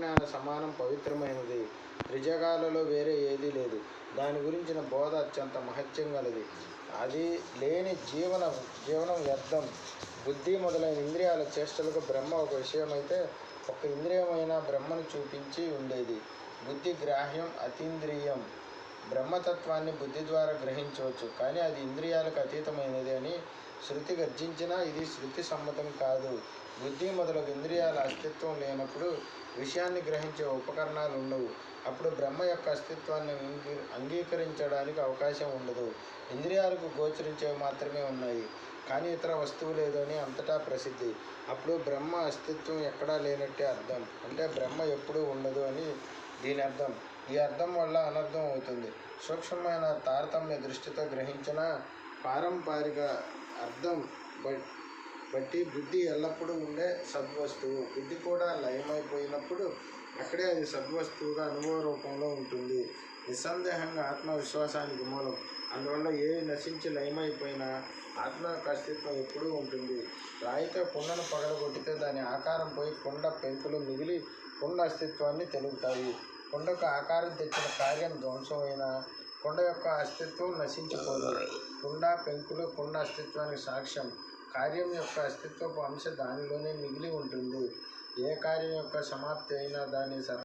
బ్రహ్మజ్ఞాన సమానం పవిత్రమైనది. త్రిజగాలలో వేరే ఏదీ లేదు. దాని గురించిన బోధ అత్యంత మహత్యం గలది. అది లేని జీవనం వ్యర్థం. బుద్ధి మొదలైన ఇంద్రియాల చేష్టలకు బ్రహ్మ ఒక విషయమైతే ఒక్క ఇంద్రియమైన బ్రహ్మను చూపించి ఉండేది. బుద్ధి గ్రాహ్యం, అతీంద్రియం. బ్రహ్మతత్వాన్ని బుద్ధి ద్వారా గ్రహించవచ్చు, కానీ అది ఇంద్రియాలకు అతీతమైనది అని శృతి గర్జించినా ఇది శృతి సమ్మతం కాదు. బుద్ధి మొదలగు ఇంద్రియాల అస్తిత్వం లేనప్పుడు విషయాన్ని గ్రహించే ఉపకరణాలు ఉండవు. అప్పుడు బ్రహ్మ యొక్క అస్తిత్వాన్ని అంగీకరించడానికి అవకాశం ఉండదు. ఇంద్రియాలకు గోచరించేవి మాత్రమే ఉన్నాయి, కానీ ఇతర వస్తువు లేదు అని అంతటా ప్రసిద్ధి. అప్పుడు బ్రహ్మ అస్తిత్వం ఎక్కడా లేనట్టే అర్థం. అంటే బ్రహ్మ ఎప్పుడూ ఉండదు అని దీని అర్థం. ఈ అర్థం వల్ల అనర్థం అవుతుంది. సూక్ష్మమైన తారతమ్య దృష్టితో గ్రహించిన పారంపరిక అర్థం బట్టి బుద్ధి ఎల్లప్పుడూ ఉండే సద్వస్తువు. బుద్ధి కూడా లయమైపోయినప్పుడు అక్కడే అది సద్వస్తువుగా అనుభవ రూపంలో ఉంటుంది. నిస్సందేహంగా ఆత్మవిశ్వాసానికి మూలం. అందువల్ల ఏది నశించి లయమైపోయినా ఆత్మ యొక్క అస్తిత్వం ఎప్పుడూ ఉంటుంది. రాయితో కుండను పగలగొట్టితే దాని ఆకారం పోయి కుండ పెంకులు మిగిలి కుండ అస్తిత్వాన్ని తెలుపుతాయి. కుండకు ఆకారం తెచ్చిన కార్యం ధ్వంసమైన కుండ యొక్క అస్తిత్వం నశించిపోదు. కుండ పెంకులు కుండ అస్తిత్వానికి సాక్ష్యం. కార్యం యొక్క అస్తిత్వపు అంశ దానిలోనే మిగిలి ఉంటుంది. ఏ కార్యం యొక్క సమాప్తి అయినా దాని